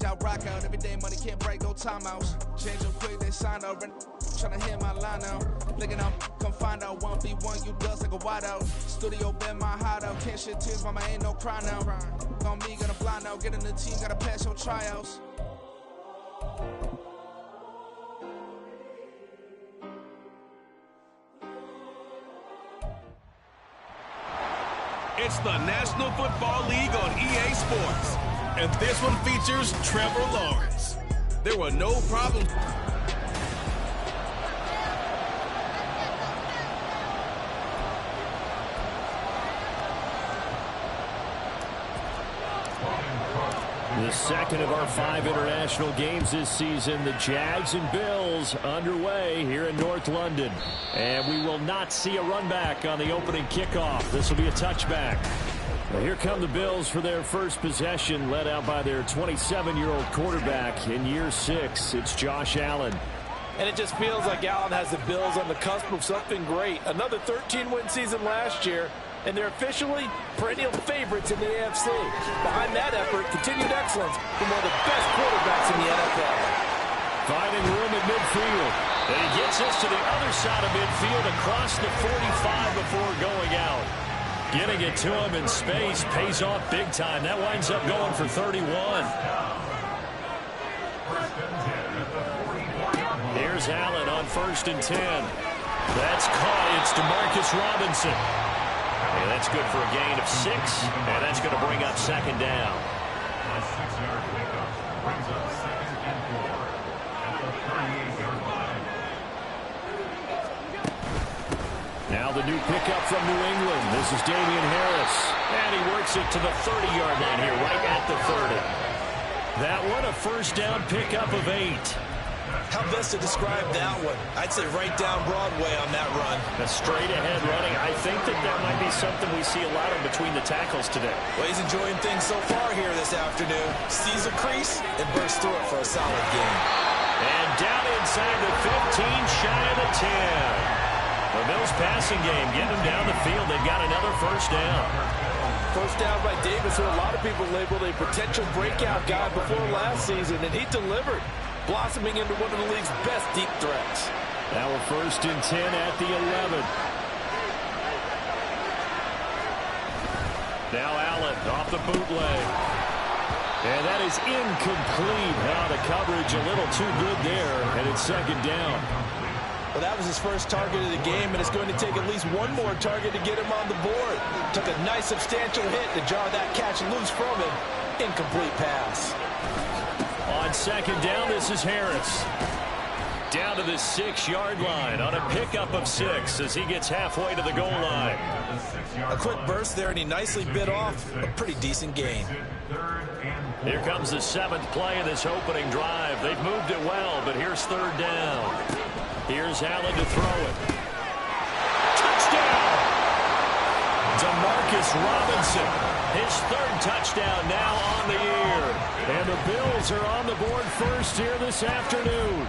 out, rock out. Every day money can't break, no timeouts. Change them quick, they sign up. Tryna hit my line out. Looking up, come find out. 1v1, you dust like a wide out. Studio been my hideout. Can't shed tears, mama ain't no cry now. On me, gonna blind out. Get in the team, gotta pass your tryouts. It's the National Football League on EA Sports, and this one features Trevor Lawrence. There were no problems. The second of our 5 international games this season, the Jags and Bills underway here in North London. And we will not see a run back on the opening kickoff. This will be a touchback. Well, here come the Bills for their first possession, led out by their 27-year-old quarterback in year 6. It's Josh Allen. And it just feels like Allen has the Bills on the cusp of something great. Another 13-win season last year, and they're officially perennial favorites in the AFC. Behind that effort, continued excellence from one of the best quarterbacks in the NFL. Finding room at midfield. And he gets us to the other side of midfield across the 45 before going out. Getting it to him in space pays off big time. That winds up going for 31. Here's Allen on 1st and 10. That's caught. It's DeMarcus Robinson. And that's good for a gain of 6. And that's going to bring up 2nd down. A 6-yard pickup brings up 2nd and 4 at the 38-yard line. Now the new pickup from New England. This is Damian Harris. And he works it to the 30-yard line here, right at the 30. That one, a 1st down pickup of 8. How best to describe that one? I'd say right down Broadway on that run. A straight-ahead running. I think that might be something we see a lot of between the tackles today. Well, he's enjoying things so far here this afternoon. Sees a crease and bursts through it for a solid game. And down inside the 15, shy of the 10. The Bills passing game, getting them down the field. They've got another 1st down. 1st down by Davis, who a lot of people labeled a potential breakout guy before last season, and he delivered, blossoming into one of the league's best deep threats. Now we're 1st and 10 at the 11. Now Allen off the bootleg. And that is incomplete. Now the coverage a little too good there, and it's 2nd down. Well, that was his first target of the game, and it's going to take at least one more target to get him on the board. Took a nice substantial hit to jar that catch loose from him. Incomplete pass. On 2nd down, this is Harris. Down to the 6-yard line on a pickup of 6 as he gets halfway to the goal line. A quick burst there, and he nicely bit off a pretty decent gain. Here comes the 7th play of this opening drive. They've moved it well, but here's 3rd down. Here's Allen to throw it. Touchdown! DeMarcus Robinson. His 3rd touchdown now on the year. And the Bills are on the board first here this afternoon.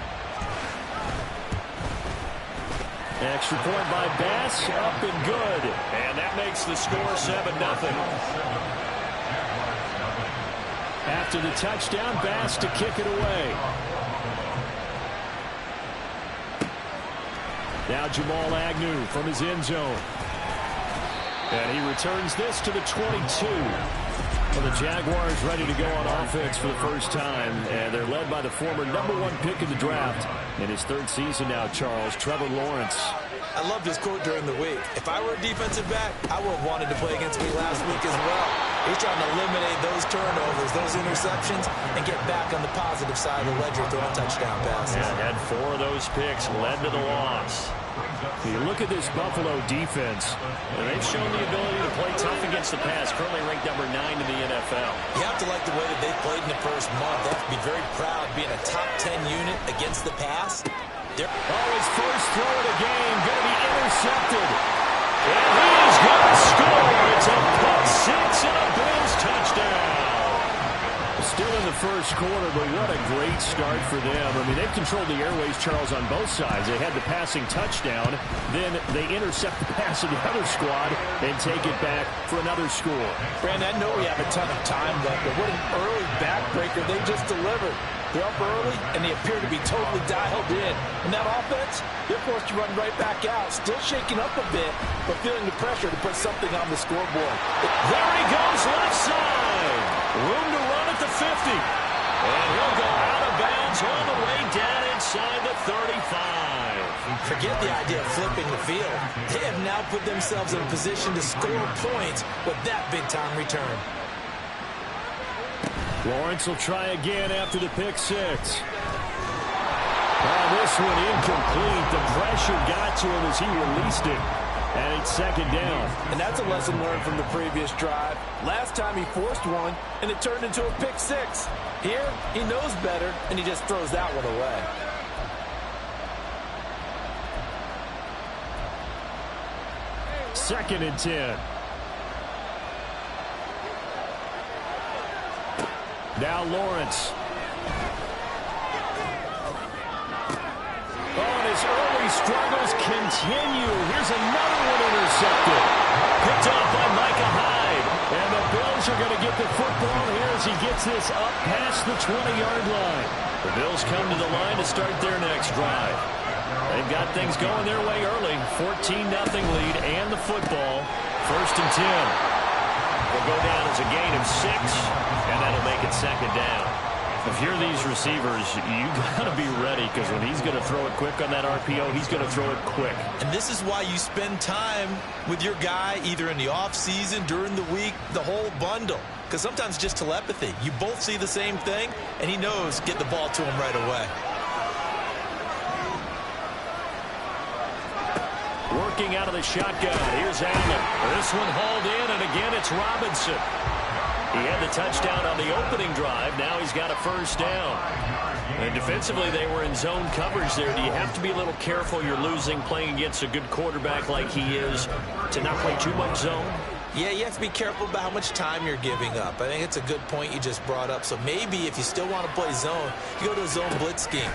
Extra point by Bass, up and good. And that makes the score 7-0. After the touchdown, Bass to kick it away. Now Jamal Agnew from his end zone. And he returns this to the 22. Well, the Jaguars ready to go on offense for the first time. And they're led by the former #1 pick in the draft. In his 3rd season now, Charles, Trevor Lawrence. I loved his quote during the week. If I were a defensive back, I would have wanted to play against me last week as well. He's trying to eliminate those turnovers, those interceptions, and get back on the positive side of the ledger throwing touchdown passes. Yeah, had 4 of those picks, led to the loss. You look at this Buffalo defense, and they've shown the ability to play tough against the pass, currently ranked #9 in the NFL. You have to like the way that they played in the first month. They have to be very proud being a top 10 unit against the pass. His first throw of the game going to be intercepted. And he's going to score. It's a pick 6 and a Bills touchdown. Still in the first quarter, but what a great start for them. I mean, they've controlled the airways, Charles, on both sides. They had the passing touchdown. Then they intercept the pass of the other squad and take it back for another score. Brandon, I know we have a ton of time left, but what an early backbreaker they just delivered. They're up early, and they appear to be totally dialed in. And that offense, they're forced to run right back out. Still shaking up a bit, but feeling the pressure to put something on the scoreboard. There he goes, left side. Room to run at the 50. And he'll go out of bounds all the way down inside the 35. Forget the idea of flipping the field. They have now put themselves in a position to score points with that big-time return. Lawrence will try again after the pick six. Oh, this one incomplete. The pressure got to him as he released it. And it's second down. And that's a lesson learned from the previous drive. Last time he forced one, and it turned into a pick six. Here, he knows better, and he just throws that one away. Second and 10. Now Lawrence. Oh, and his early struggles continue. Here's another one intercepted. Picked off by Micah Hyde. And the Bills are going to get the football here as he gets this up past the 20-yard line. The Bills come to the line to start their next drive. They've got things going their way early. 14-0 lead and the football. First and 10. Will go down as a gain of 6, and that'll make it second down. If you're these receivers, you got to be ready, because when he's going to throw it quick on that RPO, he's going to throw it quick. And this is why you spend time with your guy either in the offseason, during the week, the whole bundle. Because sometimes it's just telepathy. You both see the same thing, and he knows get the ball to him right away. Working out of the shotgun. Here's Allen. This one hauled in, and again it's Robinson. He had the touchdown on the opening drive. Now he's got a first down. And defensively, they were in zone coverage there. Do you have to be a little careful? You're losing, playing against a good quarterback like he is, to not play too much zone? Yeah, you have to be careful about how much time you're giving up. I think it's a good point you just brought up. So maybe if you still want to play zone, you go to a zone blitz scheme.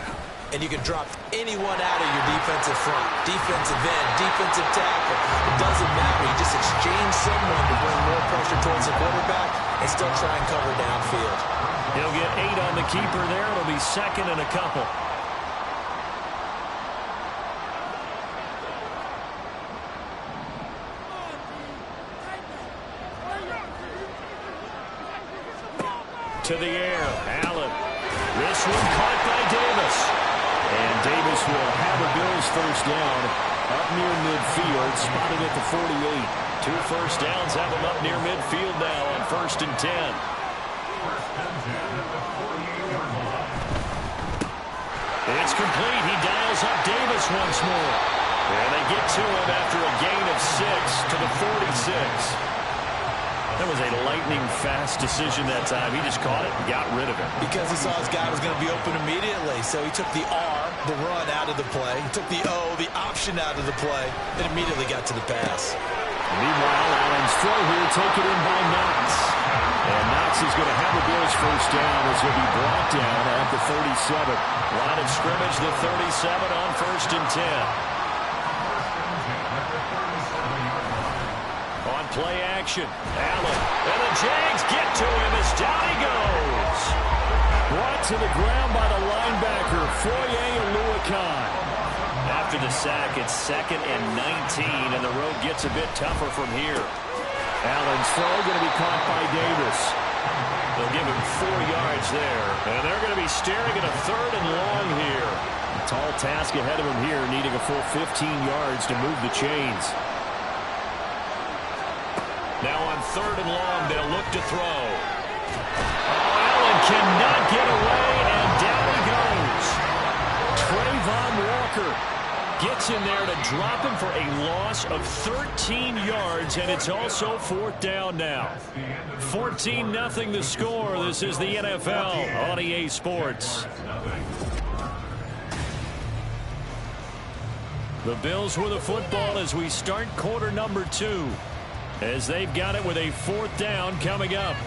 And you can drop anyone out of your defensive front, defensive end, defensive tackle. It doesn't matter. You just exchange someone to bring more pressure towards the quarterback and still try and cover downfield. He'll get 8 on the keeper there. It'll be second and a couple. To the air, Allen. This one caught by Davis. And Davis will have a Bills first down up near midfield, spotted at the 48. 2 first downs have him up near midfield now on first and 10. It's complete. He dials up Davis once more. And they get to him after a gain of 6 to the 46. That was a lightning-fast decision that time. He just caught it and got rid of it. Because he saw his guy was going to be open immediately. So he took the R, the run, out of the play. He took the O, the option, out of the play, and immediately got to the pass. Meanwhile, Allen's throw here taken in by Knox. And Knox is going to have the Bills first down as he'll be brought down at the 37. Line of scrimmage, the 37 on first and 10. On play action, Allen. And the Jags get to him as down he goes. Brought to the ground by the linebacker, Wk. After the sack, it's second and 19, and the road gets a bit tougher from here. Allen's throw going to be caught by Davis. They'll give him 4 yards there, and they're going to be staring at a third and long here. A tall task ahead of him here, needing a full 15 yards to move the chains. Now on third and long, they'll look to throw. Oh, Allen cannot get away, and down he goes. Trayvon Walker gets in there to drop him for a loss of 13 yards, and it's also 4th down now. 14-0 the score. This is the NFL on EA Sports. The Bills with the football as we start quarter number 2. As they've got it with a 4th down coming up.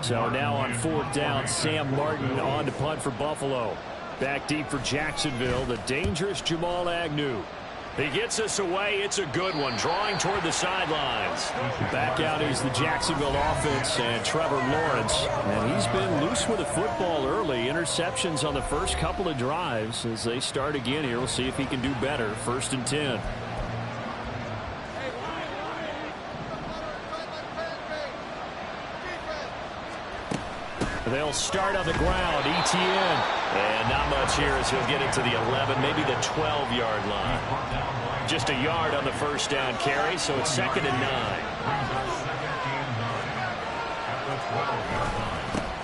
So now on 4th down, Sam Martin on to punt for Buffalo. Back deep for Jacksonville, the dangerous Jamal Agnew. He gets us away. It's a good one, drawing toward the sidelines. Back out is the Jacksonville offense and Trevor Lawrence. And he's been loose with the football early. Interceptions on the first couple of drives. As they start again here, we'll see if he can do better. 1st and 10. They'll start on the ground. ETN. And not much here as he'll get it to the 11, maybe the 12-yard line. Just a yard on the 1st down carry, so it's 2nd and 9.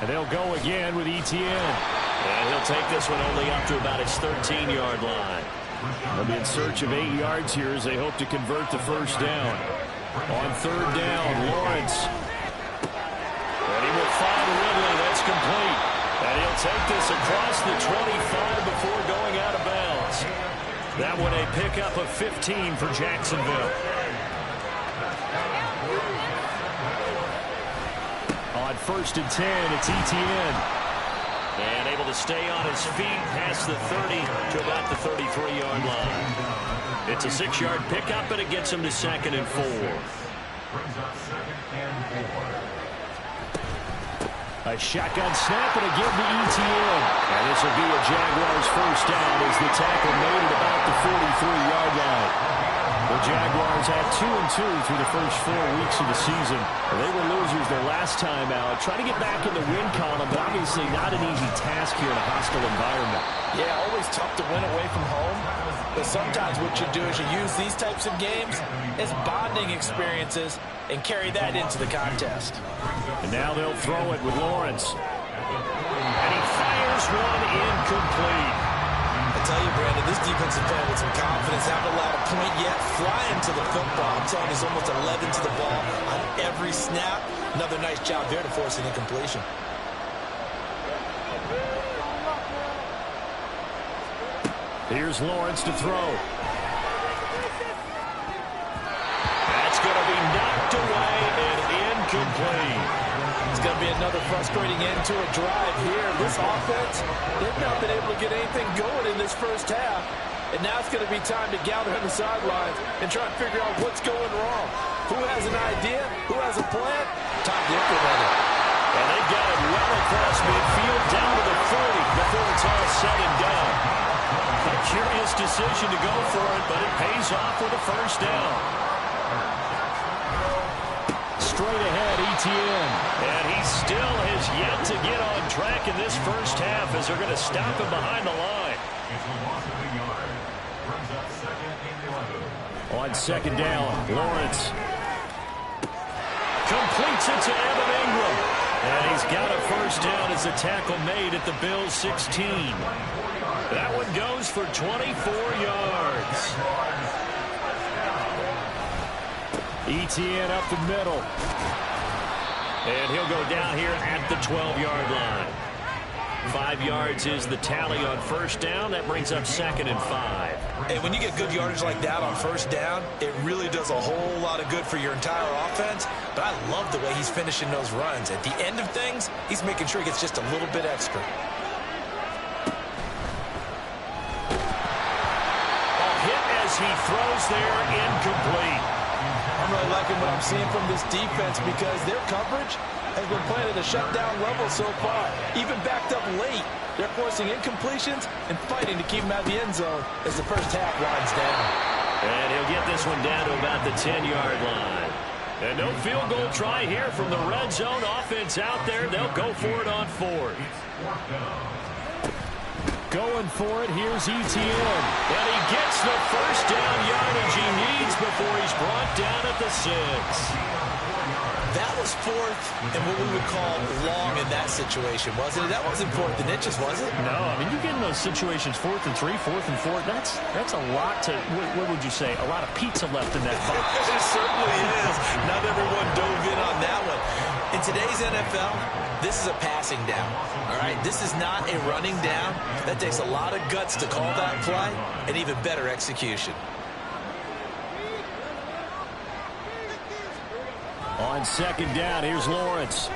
And they'll go again with ETN. And he'll take this one only up to about his 13-yard line. They'll be in search of 8 yards here as they hope to convert the 1st down. On 3rd down, Lawrence. And he will find Ridley. That's complete. And he'll take this across the 25 before going out of bounds. That one a pickup of 15 for Jacksonville. On 1st and 10, it's ETN. And able to stay on his feet past the 30 to about the 33-yard line. It's a 6-yard pickup, and it gets him to 2nd and 4. A shotgun snap and again to ETN. And this will be a Jaguars 1st down as the tackle made at about the 43-yard line. The Jaguars had 2-2 through the first 4 weeks of the season. They were losers their last time out. Trying to get back in the win column, but obviously not an easy task here in a hostile environment. Yeah, always tough to win away from home. But sometimes what you do is you use these types of games as bonding experiences and carry that into the contest. And now they'll throw it with Lawrence. And he fires one incomplete. I tell you, Brandon, this defense is playing with some confidence. Haven't allowed a point yet. Flying to the football. I'm telling you, he's almost 11 to the ball on every snap. Another nice job there to force an incompletion. Here's Lawrence to throw. That's going to be knocked away and incomplete. It's going to be another frustrating end to a drive here. This offense, they've not been able to get anything going in this first half. And now it's going to be time to gather on the sidelines and try and figure out what's going wrong. Who has an idea? Who has a plan? Time to implement it. And they've got it well across midfield down to the 40 before it's all said and done. A curious decision to go for it, but it pays off with a 1st down. Straight ahead, ETN. And he still has yet to get on track in this first half as they're going to stop him behind the line. On 2nd down, Lawrence completes it to Evan Ingram. And he's got a 1st down as the tackle made at the Bills' 16. That one goes for 24 yards. ETN up the middle. And he'll go down here at the 12-yard line. 5 yards is the tally on 1st down. That brings up 2nd and 5. And when you get good yardage like that on 1st down, it really does a whole lot of good for your entire offense. But I love the way he's finishing those runs. At the end of things, he's making sure he gets just a little bit extra. He throws there, incomplete. I'm really liking what I'm seeing from this defense because their coverage has been playing at a shutdown level so far. Even backed up late, they're forcing incompletions and fighting to keep him out of the end zone as the first half winds down. And he'll get this one down to about the 10-yard line. And no field goal try here from the red zone offense out there. They'll go for it on 4th. Going for it, here's ETN. And he gets the 1st down yardage he needs before he's brought down at the 6. That was 4th and what we would call long in that situation, wasn't it? That wasn't 4th and inches, was it? No, I mean, you get in those situations 4th and 3, 4th and 4. That's a lot to, what would you say, a lot of pizza left in that box. It certainly is. Not everyone dove in on that one. In today's NFL, this is a passing down, all right? This is not a running down. That takes a lot of guts to call that play and even better execution. On 2nd down, here's Lawrence.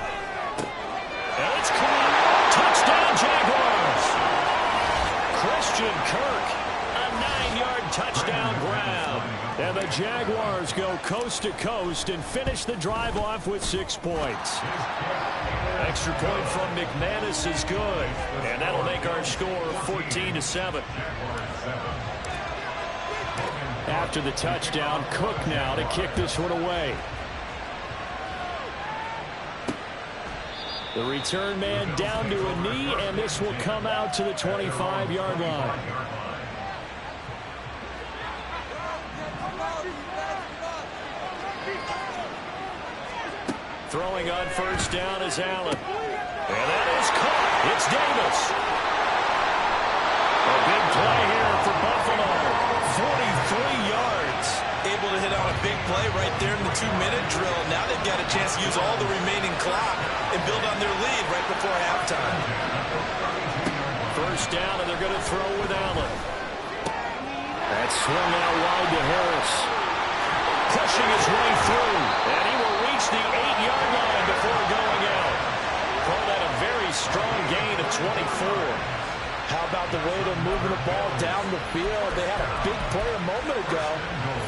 And it's caught. Touchdown, Jaguars. Christian Kirk, a 9-yard touchdown grab. And the Jaguars go coast to coast and finish the drive off with 6 points. Extra point from McManus is good. And that'll make our score 14-7. After the touchdown, Cook now to kick this one away. The return man down to a knee, and this will come out to the 25-yard line. Throwing on first down is Allen. And that is caught. It's Davis. A big play here for Buffalo. 43 yards. Able to hit on a big play right there in the 2-minute drill. Now they've got a chance to use all the remaining clock and build on their lead right before halftime. First down, and they're going to throw with Allen. That swung out wide to Harris. Pushing his way through, and he will reach the 8-yard line before going out. Call that a very strong gain of 24. How about the way they're moving the ball down the field? They had a big play a moment ago.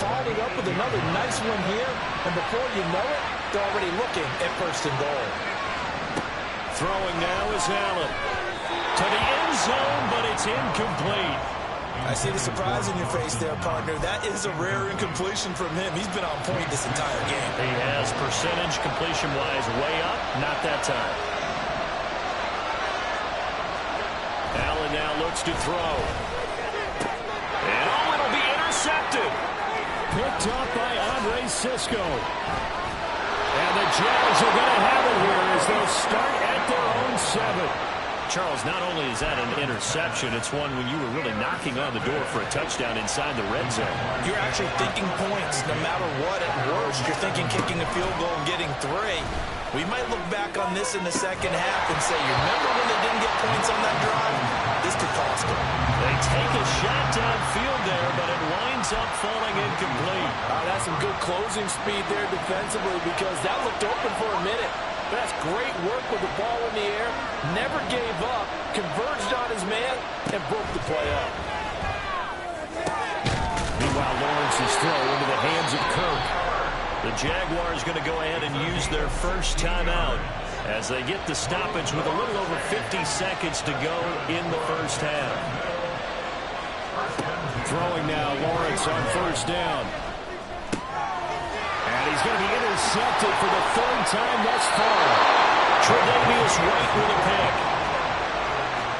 Followed it up with another nice one here. And before you know it, they're already looking at first and goal. Throwing now is Allen. To the end zone, but it's incomplete. I see the surprise in your face there, partner. That is a rare incompletion from him. He's been on point this entire game. He has percentage completion-wise way up. Not that time. Allen now looks to throw. And it'll be intercepted. Picked up by Andre Sisco. And the Jags are going to have it here as they'll start at their own 7. Charles, not only is that an interception, it's one when you were really knocking on the door for a touchdown inside the red zone. You're actually thinking points no matter what. At worst, you're thinking kicking a field goal and getting 3. We might look back on this in the second half and say, you remember when they didn't get points on that drive? This could cost them. They take a shot downfield there, but it winds up falling incomplete. That's some good closing speed there defensively because that looked open for a minute. That's great work with the ball in the air. Never gave up, converged on his man, and broke the play up. Meanwhile, Lawrence's throw into the hands of Kirk. The Jaguars going to go ahead and use their first timeout as they get the stoppage with a little over 50 seconds to go in the first half. Throwing now, Lawrence on first down. And he's going to be intercepted for the 3rd time thus far. Tre'Davious White with a pick.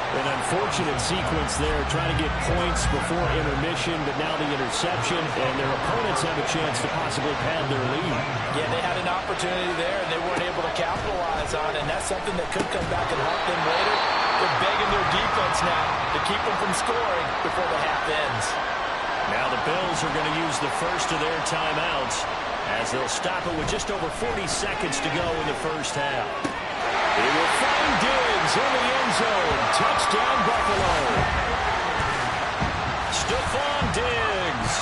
An unfortunate sequence there, trying to get points before intermission, but now the interception, and their opponents have a chance to possibly pad their lead. Yeah, they had an opportunity there, and they weren't able to capitalize on it, and that's something that could come back and haunt them later. They're begging their defense now to keep them from scoring before the half ends. Now the Bills are going to use the first of their timeouts as they'll stop it with just over 40 seconds to go in the first half. He will find Diggs in the end zone. Touchdown, Buffalo. Stephon Diggs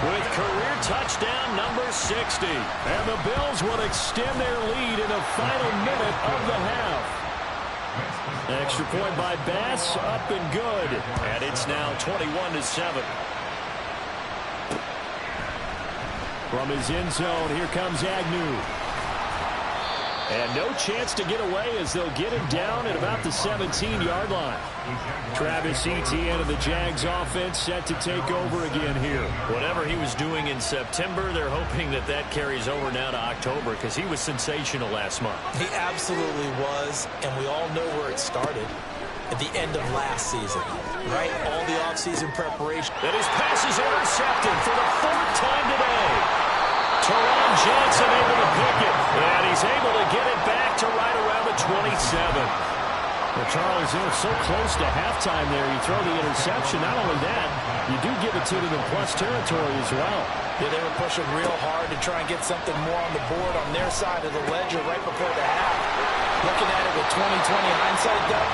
with career touchdown number 60. And the Bills will extend their lead in the final minute of the half. Extra point by Bass, up and good. And it's now 21-7. From his end zone, here comes Agnew. And no chance to get away as they'll get him down at about the 17-yard line. Travis Etienne of the Jags offense set to take over again here. Whatever he was doing in September, they're hoping that that carries over now to October because he was sensational last month. He absolutely was, and we all know where it started. At the end of last season, right? All the offseason preparation. And his pass is intercepted for the 4th time today. Teron Johnson able to pick it, and he's able to get it back to right around the 27. Well, Charles, they're so close to halftime there. You throw the interception. Not only that, you do give it to them in plus territory as well. Yeah, they were pushing real hard to try and get something more on the board on their side of the ledger right before the half. Looking at it with 20/20 hindsight, though,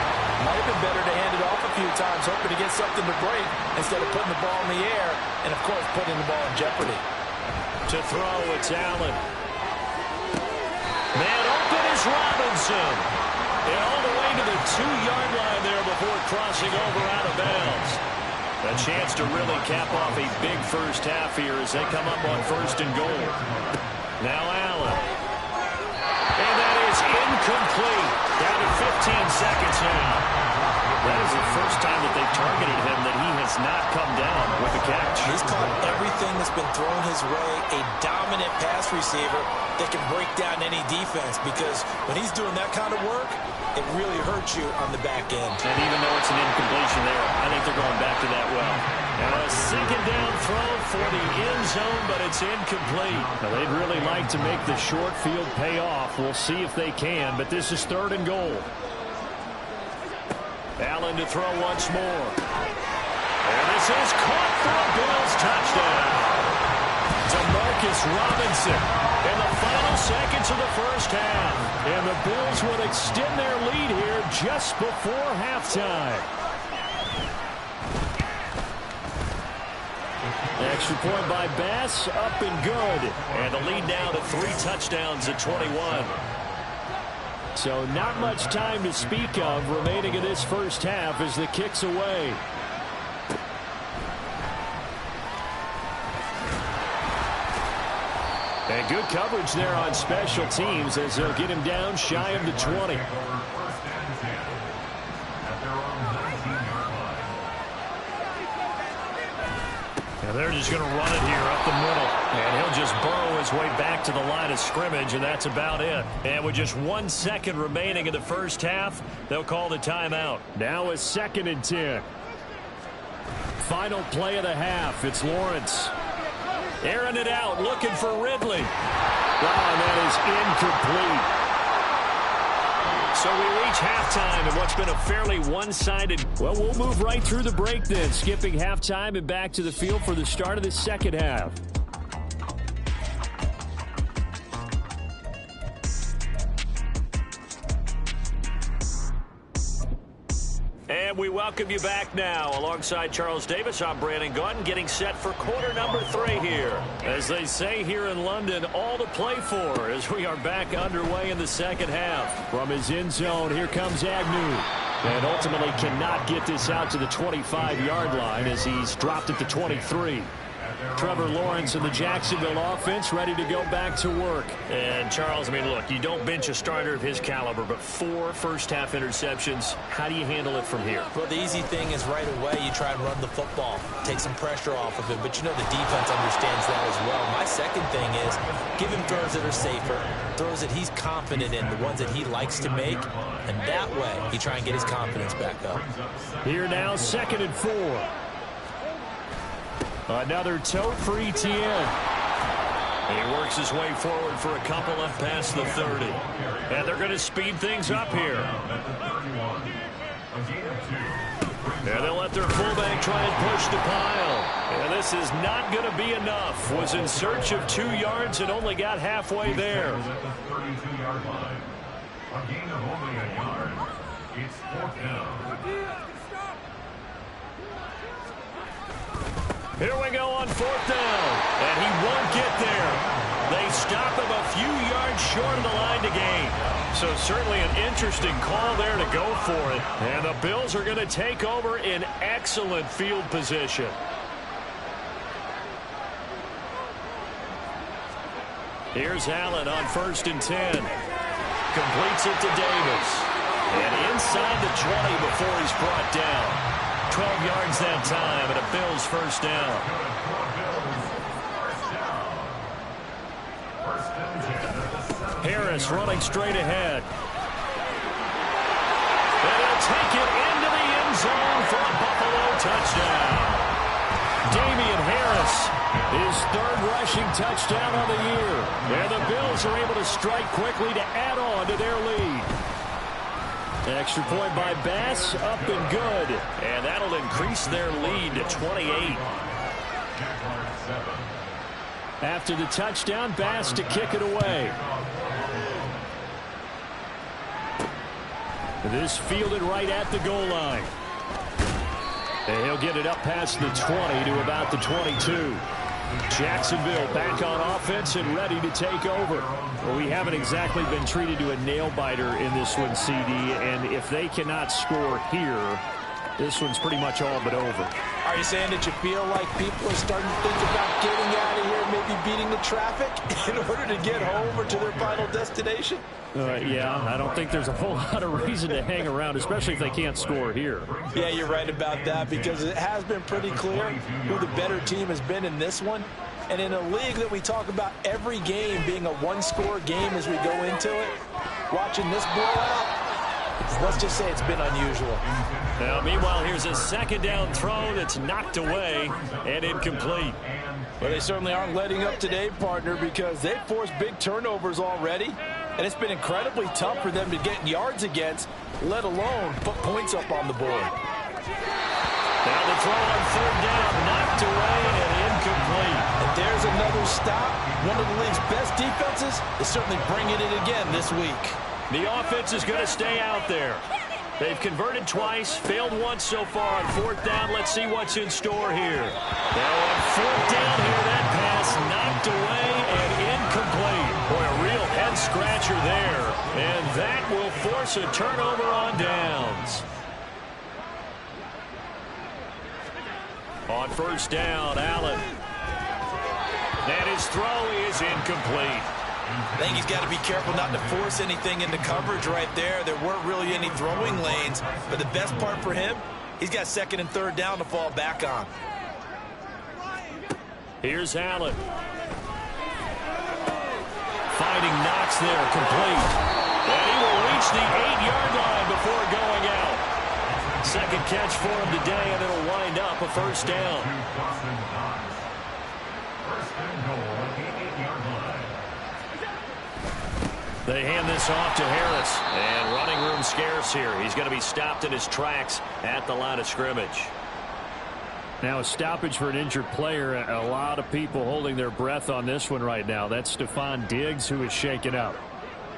might have been better to hand it off a few times, hoping to get something to break instead of putting the ball in the air and, of course, putting the ball in jeopardy. To throw, it's Allen. Man open is Robinson. And crossing over out of bounds. A chance to really cap off a big first half here as they come up on 1st and goal. Now Allen. And that is incomplete. Down to 15 seconds now. That is the first time that they've targeted him that he has not come down with a catch. He's caught everything that's been thrown his way. A dominant pass receiver that can break down any defense, because when he's doing that kind of work, it really hurts you on the back end. And even though it's an incompletion there, I think they're going back to that well. And a 2nd down throw for the end zone, but it's incomplete. Now, they'd really like to make the short field pay off. We'll see if they can, but this is 3rd and goal. Allen to throw once more. And this is caught for a Bills touchdown. DeMarcus Robinson in the final seconds of the first half. And the Bills would extend their lead here just before halftime. Extra point by Bass, up and good. And the lead now to 3 touchdowns at 21. So not much time to speak of remaining in this first half as the kick's away. And good coverage there on special teams as they'll get him down shy of the 20. And they're just going to run it here up the middle. And he'll just burrow his way back to the line of scrimmage, and that's about it. And with just 1 second remaining in the first half, they'll call the timeout. Now a 2nd and 10. Final play of the half. It's Lawrence. Airing it out, looking for Ridley. Wow, and that is incomplete. So we reach halftime in what's been a fairly one-sided. Well, we'll move right through the break then, skipping halftime and back to the field for the start of the second half. And we welcome you back now. Alongside Charles Davis, I'm Brandon Gautin, getting set for quarter number 3 here. As they say here in London, all to play for as we are back underway in the second half. From his end zone, here comes Agnew. And ultimately cannot get this out to the 25-yard line as he's dropped at the 23. Trevor Lawrence and the Jacksonville offense ready to go back to work. And Charles, I mean, look, you don't bench a starter of his caliber, but 4 first-half interceptions. How do you handle it from here? Well, the easy thing is right away you try and run the football, take some pressure off of him, but you know the defense understands that as well. My second thing is give him throws that are safer, throws that he's confident in, the ones that he likes to make, and that way you try and get his confidence back up. Here now, 2nd and 4. Another tote for Etienne. He works his way forward for a couple up past the 30. And they're going to speed things up here. And they'll let their fullback try and push the pile. And this is not going to be enough. Was in search of 2 yards and only got halfway there. At the 32-yard line. A gain of only a yard. It's 4th down. Here we go on 4th down, and he won't get there. They stop him a few yards short of the line to gain. So certainly an interesting call there to go for it. And the Bills are going to take over in excellent field position. Here's Allen on 1st and 10. Completes it to Davis. And inside the 20 before he's brought down. 12 yards that time, and a Bills first down. Harris running straight ahead. And he'll take it into the end zone for a Buffalo touchdown. Damian Harris, his 3rd rushing touchdown on the year. And the Bills are able to strike quickly to add on to their lead. Extra point by Bass, up and good. And that'll increase their lead to 28. After the touchdown, Bass to kick it away. This fielded right at the goal line. And he'll get it up past the 20 to about the 22. Jacksonville back on offense and ready to take over. Well, we haven't exactly been treated to a nail-biter in this one, CD, and if they cannot score here, this one's pretty much all but over. Are you saying that you feel like people are starting to think about getting out of here, maybe beating the traffic in order to get home or to their final destination? Yeah, I don't think there's a whole lot of reason to hang around, especially if they can't score here. Yeah, you're right about that, because it has been pretty clear who the better team has been in this one. And in a league that we talk about every game being a one-score game as we go into it, watching this blowout, let's just say it's been unusual. Now, meanwhile, here's a second down throw that's knocked away and incomplete. Well, they certainly aren't letting up today, partner, because they've forced big turnovers already, and it's been incredibly tough for them to get yards against, let alone put points up on the board. Now the throw on third down, knocked away and incomplete. And there's another stop. One of the league's best defenses is certainly bringing it again this week. The offense is going to stay out there. They've converted twice, failed once so far on fourth down. Let's see what's in store here. Now on fourth down here, that pass knocked away and incomplete. Boy, a real head-scratcher there. And that will force a turnover on downs. On first down, Allen. And his throw is incomplete. I think he's got to be careful not to force anything into coverage right there. There weren't really any throwing lanes, but the best part for him, he's got second and third down to fall back on. Here's Allen. Finding Knox there, complete. And he will reach the 8-yard line before going out. Second catch for him today, and it'll wind up a first down. First and goal at the 8-yard line. They hand this off to Harris, and running room scarce here. He's going to be stopped in his tracks at the line of scrimmage. Now a stoppage for an injured player. A lot of people holding their breath on this one right now. That's Stephon Diggs, who is shaken up.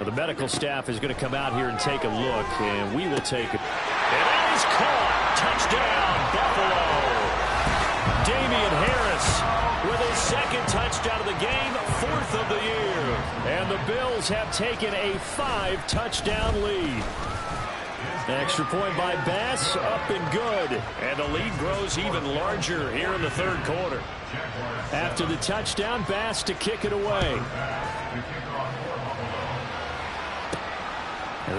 Well, the medical staff is going to come out here and take a look, and we will take it. And that is caught. Touchdown, Buffalo. Damian Harris with his second touchdown of the game, fourth of the year. And the Bills have taken a 5-touchdown lead. Extra point by Bass, up and good. And the lead grows even larger here in the third quarter. After the touchdown, Bass to kick it away.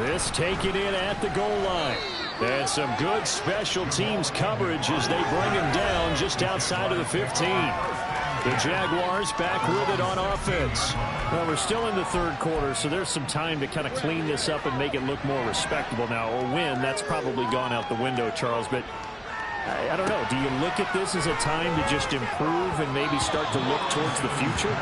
This taken in at the goal line. And some good special teams coverage as they bring him down just outside of the 15. The Jaguars back with it on offense. Well, we're still in the third quarter, so there's some time to kind of clean this up and make it look more respectable now. Or win, that's probably gone out the window, Charles. But I don't know. Do you look at this as a time to just improve and maybe start to look towards the future?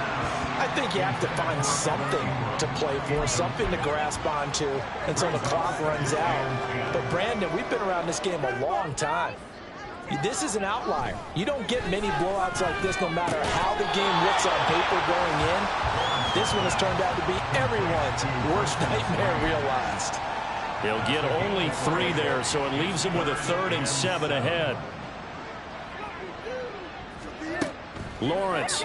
I think you have to find something to play for, something to grasp onto until the clock runs out. But, Brandon, we've been around this game a long time. This is an outlier. You don't get many blowouts like this no matter how the game looks on paper going in. This one has turned out to be everyone's worst nightmare realized. They'll get only 3 there, so it leaves them with a 3rd and 7 ahead. Lawrence.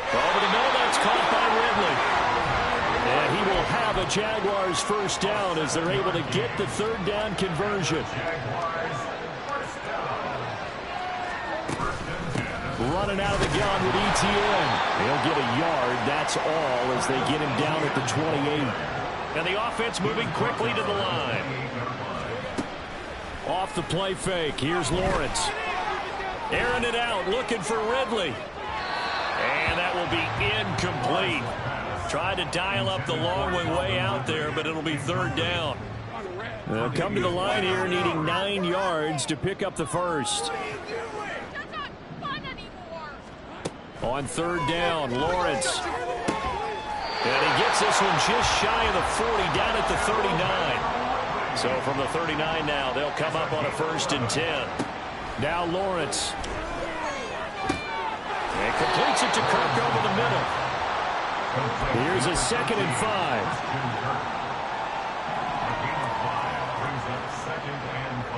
Over the middle, that's caught by Ridley. And he will have a Jaguars first down as they're able to get the third down conversion. Running out of the gun with ETN. He'll get a yard, that's all, as they get him down at the 28. And the offense moving quickly to the line. Off the play fake, here's Lawrence. Airing it out, looking for Ridley. And that will be incomplete. Tried to dial up the long way out there, but it'll be third down. They'll come to the line here needing 9 yards to pick up the first. On third down, Lawrence. And he gets this one just shy of the 40, down at the 39. So from the 39 now, they'll come up on a 1st and 10. Now Lawrence. And completes it to Kirk over the middle. Here's a 2nd and 5. Brings up 2nd and 5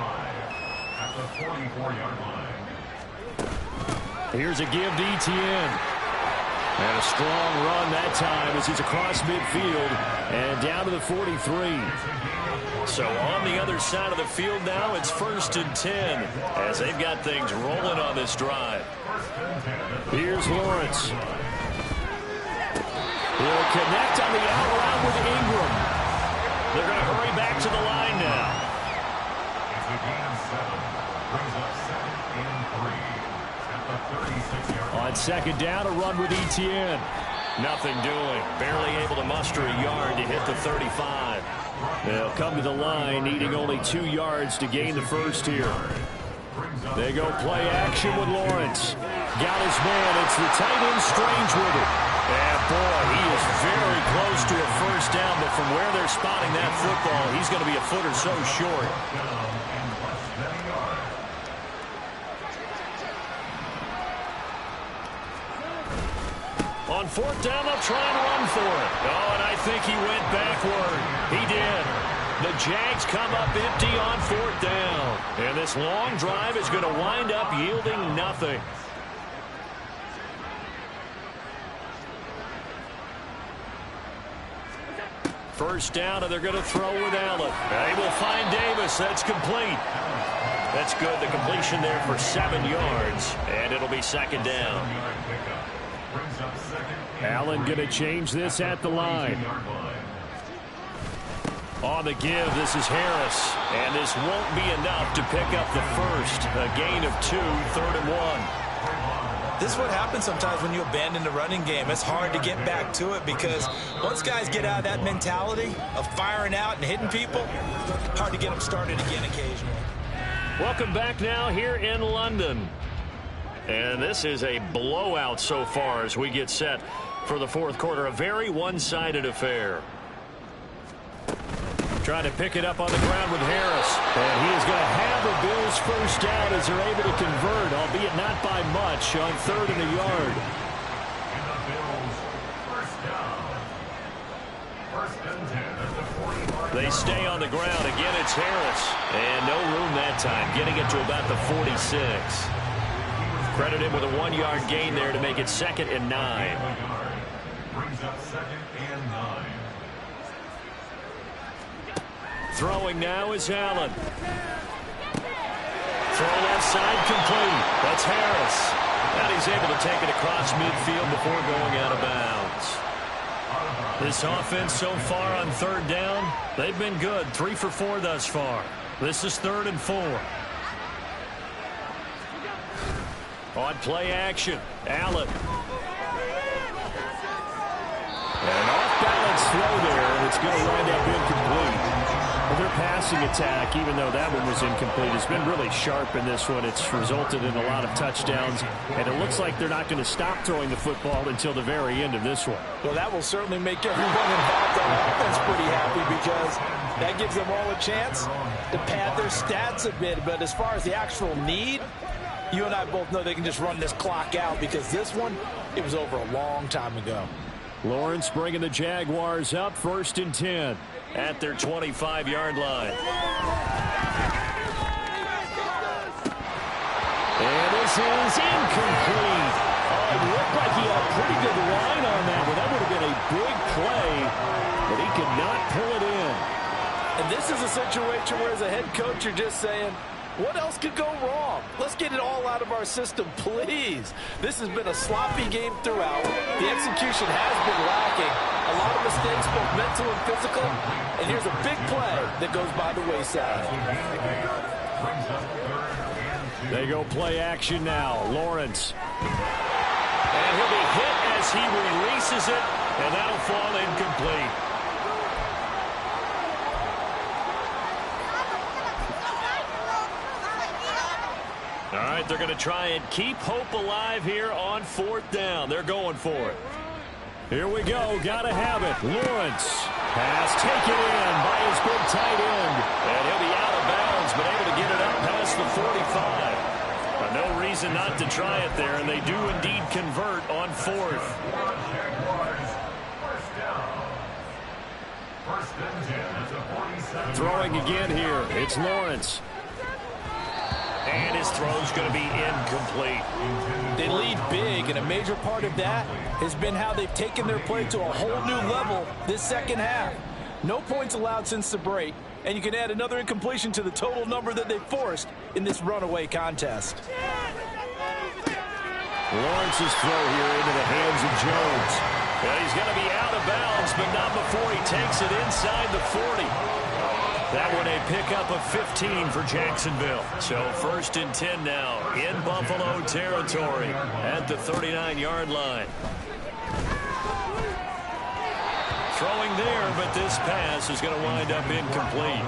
at the 44-yard line. Here's a give to ETN. And a strong run that time as he's across midfield and down to the 43. So on the other side of the field now, it's 1st and 10 as they've got things rolling on this drive. Here's Lawrence. He'll connect on the out route with Ingram. They're going to hurry back to the line now. It's a gain of 7. Brings up 2nd and 3 at the 36-yard line. On 2nd down, a run with Etienne. Nothing doing. Barely able to muster a yard to hit the 35. They'll come to the line, needing only 2 yards to gain the first here. They go play action with Lawrence. Got his man. It's the tight end Strange with it. And boy, he is very close to a first down, but from where they're spotting that football, he's going to be a foot or so short. On 4th down, they'll try and run for it. Oh, and I think he went backward. He did. The Jags come up empty on 4th down. And this long drive is going to wind up yielding nothing. First down, and they're going to throw with Allen. They will find Davis. That's complete. That's good. The completion there for 7 yards. And it'll be 2nd down. Allen going to change this at the line. On the give, this is Harris. And this won't be enough to pick up the first. A gain of 2, 3rd and 1. This is what happens sometimes when you abandon the running game. It's hard to get back to it because once guys get out of that mentality of firing out and hitting people, hard to get them started again occasionally. Welcome back now here in London. And this is a blowout so far as we get set for the 4th quarter. A very one-sided affair. Trying to pick it up on the ground with Harris. And he is going to have the Bills first down as they're able to convert, albeit not by much, on 3rd and a yard. And the Bills first down. 1st and 10 at the 40-yard line. They stay on the ground. Again, it's Harris. And no room that time, getting it to about the 46. Credit him with a 1-yard gain there to make it 2nd and 9. Brings up 2nd and 9. Throwing now is Allen. Throw left side complete. That's Harris. And he's able to take it across midfield before going out of bounds. This offense so far on 3rd down, they've been good. 3 for 4 thus far. This is 3rd and 4. On play action, Allen. An off-balance throw there, and it's going to wind up incomplete. Well, their passing attack, even though that one was incomplete, has been really sharp in this one. It's resulted in a lot of touchdowns, and it looks like they're not going to stop throwing the football until the very end of this one. Well, that will certainly make everyone involved on offense pretty happy because that gives them all a chance to pad their stats a bit. But as far as the actual need, you and I both know they can just run this clock out because this one, it was over a long time ago. Lawrence bringing the Jaguars up 1st and 10 at their 25-yard line. And this is incomplete. Oh, it looked like he had a pretty good line on that one. That would have been a big play, but he could not pull it in. And this is a situation where as a head coach you're just saying, what else could go wrong? Let's get it all out of our system, please. This has been a sloppy game throughout. The execution has been lacking. A lot of mistakes, both mental and physical. And here's a big play that goes by the wayside. They go play action now. Lawrence. And he'll be hit as he releases it, and that'll fall incomplete. All right, they're going to try and keep hope alive here on 4th down. They're going for it. Here we go. Got to have it. Lawrence. Pass taken in by his big tight end. And he'll be out of bounds, but able to get it up past the 45. No reason not to try it there, and they do indeed convert on 4th. Throwing again here. It's Lawrence. And his throw's going to be incomplete. They lead big, and a major part of that has been how they've taken their play to a whole new level this second half. No points allowed since the break, and you can add another incompletion to the total number that they forced in this runaway contest. Lawrence's throw here into the hands of Jones. Well, he's going to be out of bounds, but not before he takes it inside the 40. That one a pickup of 15 for Jacksonville. So 1st and 10 now in Buffalo territory at the 39-yard line. Throwing there, but this pass is going to wind up incomplete.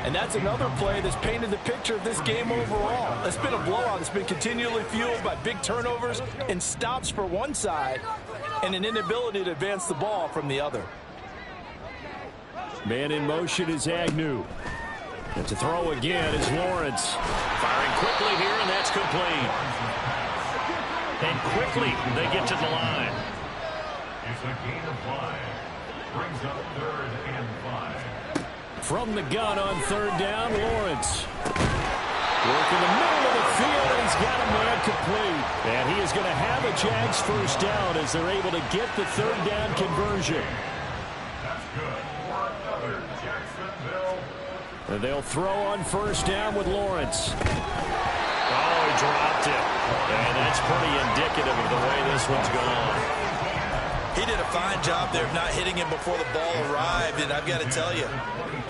And that's another play that's painted the picture of this game overall. It's been a blowout. It's been continually fueled by big turnovers and stops for one side and an inability to advance the ball from the other. Man in motion is Agnew. And to throw again is Lawrence. Firing quickly here, and that's complete. And quickly they get to the line. It's a gain of 5. Brings up 3rd and 5. From the gun on 3rd down, Lawrence. Work in the middle of the field, and he's got a man complete. And he is going to have a Jags first down as they're able to get the 3rd down conversion. That's good for another Jacksonville. And they'll throw on 1st down with Lawrence. Oh, he dropped it. And that's pretty indicative of the way this one's gone. He did a fine job there of not hitting him before the ball arrived, and I've got to tell you,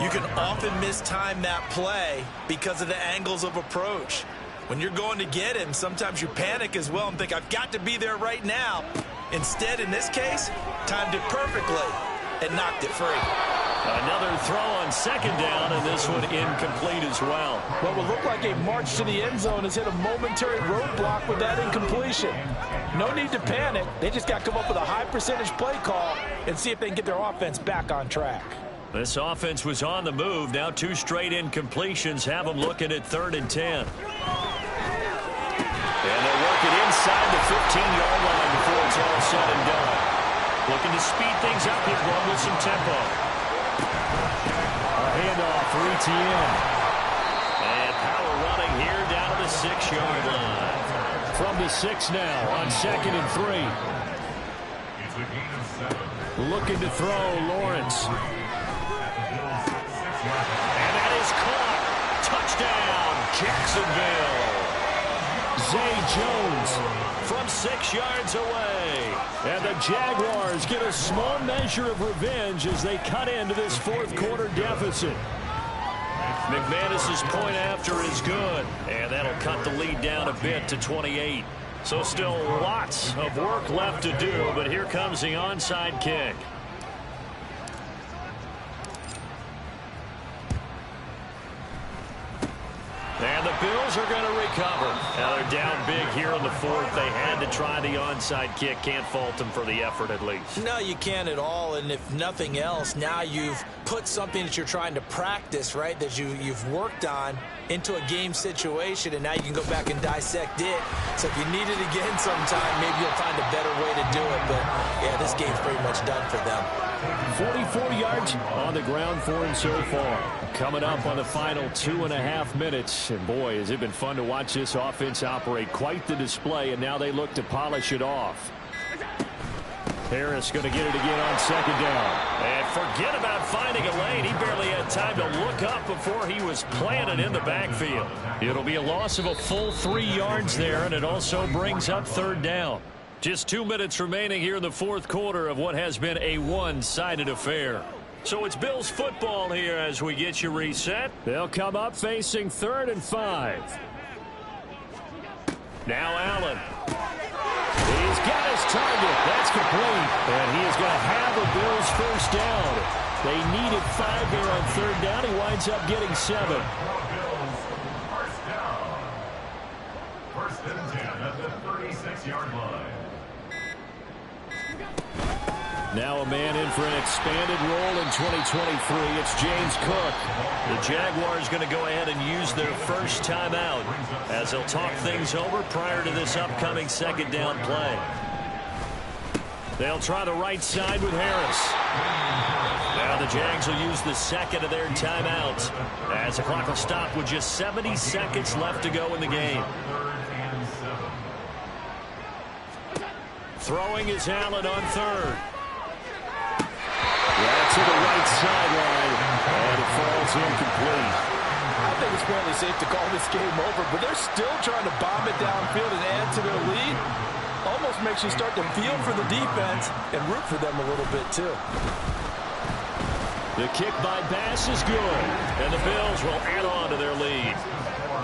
you can often mistime that play because of the angles of approach. When you're going to get him, sometimes you panic as well and think, I've got to be there right now. Instead, in this case, timed it perfectly and knocked it free. Another throw on 2nd down, and this one incomplete as well. What will look like a march to the end zone has hit a momentary roadblock with that incompletion. No need to panic. They just got to come up with a high percentage play call and see if they can get their offense back on track. This offense was on the move. Now 2 straight incompletions have them looking at 3rd and 10. And they'll work it inside the 15-yard line before it's all said and done. Looking to speed things up here, going with some tempo. A handoff for Etienne. And power running here down to the 6-yard line. From the 6 now on 2nd and 3. It's a gain of 7. Looking to throw, Lawrence. And that is caught. Touchdown, Jacksonville. Zay Jones from 6 yards away. And the Jaguars get a small measure of revenge as they cut into this 4th quarter deficit. McManus's point after is good, and that'll cut the lead down a bit to 28. So still lots of work left to do, but here comes the onside kick. And the Bills are going to recover. Now they're down big here in the 4th. They had to try the onside kick. Can't fault them for the effort at least. No, you can't at all. And if nothing else, now you've put something that you're trying to practice, right, that you've worked on into a game situation, and now you can go back and dissect it. So if you need it again sometime, maybe you'll find a better way to do it. But, yeah, this game's pretty much done for them. 44 yards on the ground for him so far. Coming up on the final 2.5 minutes. And boy, has it been fun to watch this offense operate. Quite the display, and now they look to polish it off. Harris going to get it again on 2nd down. And forget about finding a lane. He barely had time to look up before he was planted in the backfield. It'll be a loss of a full 3 yards there, and it also brings up 3rd down. Just 2 minutes remaining here in the 4th quarter of what has been a one-sided affair. So it's Bills football here as we get you reset. They'll come up facing 3rd and 5. Now Allen. He's got his target. That's complete. And he is going to have the Bills first down. They needed 5 there on 3rd down. He winds up getting 7. Bills first down. 1st and 10 at the 36-yard line. Now a man in for an expanded role in 2023. It's James Cook. The Jaguars going to go ahead and use their first timeout as they'll talk things over prior to this upcoming 2nd down play. They'll try the right side with Harris. Now the Jags will use the second of their timeouts as the clock will stop with just 70 seconds left to go in the game. Throwing is Allen on third. That's to the right sideline, and it falls incomplete. I think it's fairly safe to call this game over, but they're still trying to bomb it downfield and add to their lead. Almost makes you start to feel for the defense and root for them a little bit, too. The kick by Bass is good, and the Bills will add on to their lead.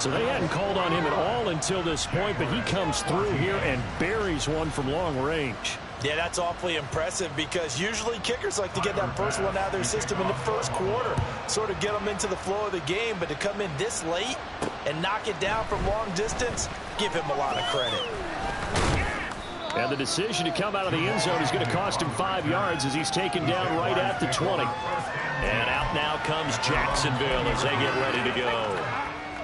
So they hadn't called on him at all until this point, but he comes through here and buries one from long range. Yeah, that's awfully impressive because usually kickers like to get that first one out of their system in the first quarter, sort of get them into the flow of the game, but to come in this late and knock it down from long distance, give him a lot of credit. And the decision to come out of the end zone is going to cost him 5 yards as he's taken down right at the 20. And out now comes Jacksonville as they get ready to go.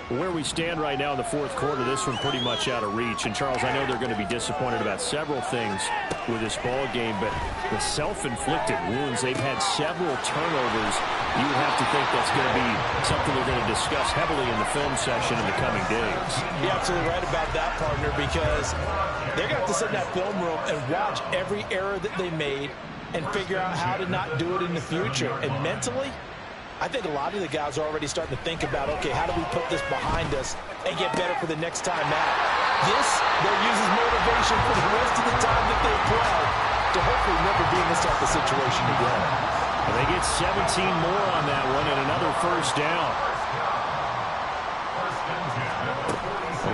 Where we stand right now in the fourth quarter, this one pretty much out of reach. And, Charles, I know they're going to be disappointed about several things with this ball game, but the self-inflicted wounds, they've had several turnovers. You would have to think that's going to be something they're going to discuss heavily in the film session in the coming days. You're absolutely right about that, partner, because they're going to have to sit in that film room and watch every error that they made and figure out how to not do it in the future. And mentally, I think a lot of the guys are already starting to think about, okay, how do we put this behind us and get better for the next time out? This, they'll use as motivation for the rest of the time that they play to hopefully never be in this type of situation again. And they get 17 more on that one and another first down.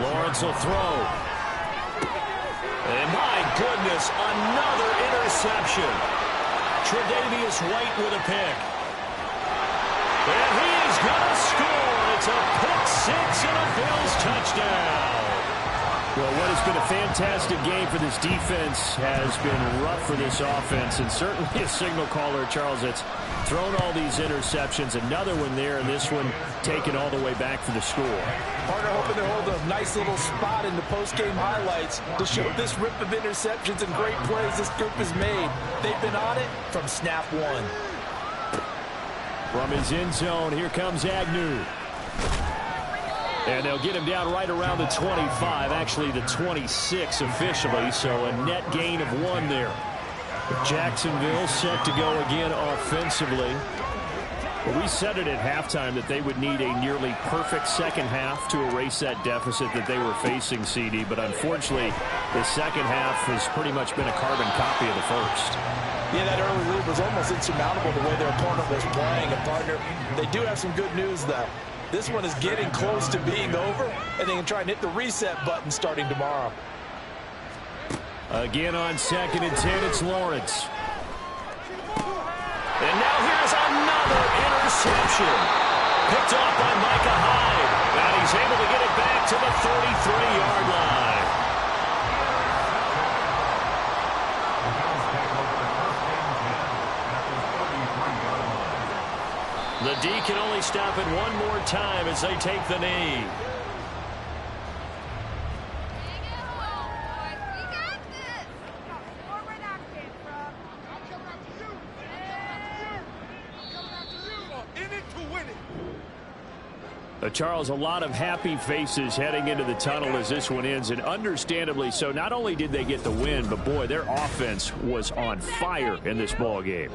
Lawrence will throw. And my goodness, another interception. Tre'Davious White with a pick. And he is going to score. It's a pick six and a Bills touchdown. Well, what has been a fantastic game for this defense has been rough for this offense, and certainly a signal caller, Charles, that's thrown all these interceptions. Another one there, and this one taken all the way back for the score. Partner hoping to hold a nice little spot in the post-game highlights to show this rip of interceptions and great plays this group has made. They've been on it from snap one. From his end zone, here comes Agnew. And they'll get him down right around the 25, actually the 26 officially, so a net gain of 1 there. Jacksonville set to go again offensively. Well, we said it at halftime that they would need a nearly perfect second half to erase that deficit that they were facing, CD, but unfortunately, the second half has pretty much been a carbon copy of the first. Yeah, that early lead was almost insurmountable the way their opponent was playing. And, partner, they do have some good news, though. This one is getting close to being over, and they can try and hit the reset button starting tomorrow. Again on 2nd and 10, it's Lawrence. And now here's another interception. Picked off by Micah Hyde. And he's able to get it back to the 33-yard line. The D can only stop it one more time as they take the knee. Charles, a lot of happy faces heading into the tunnel as this one ends, and understandably so. Not only did they get the win, but boy, their offense was on fire in this ball game.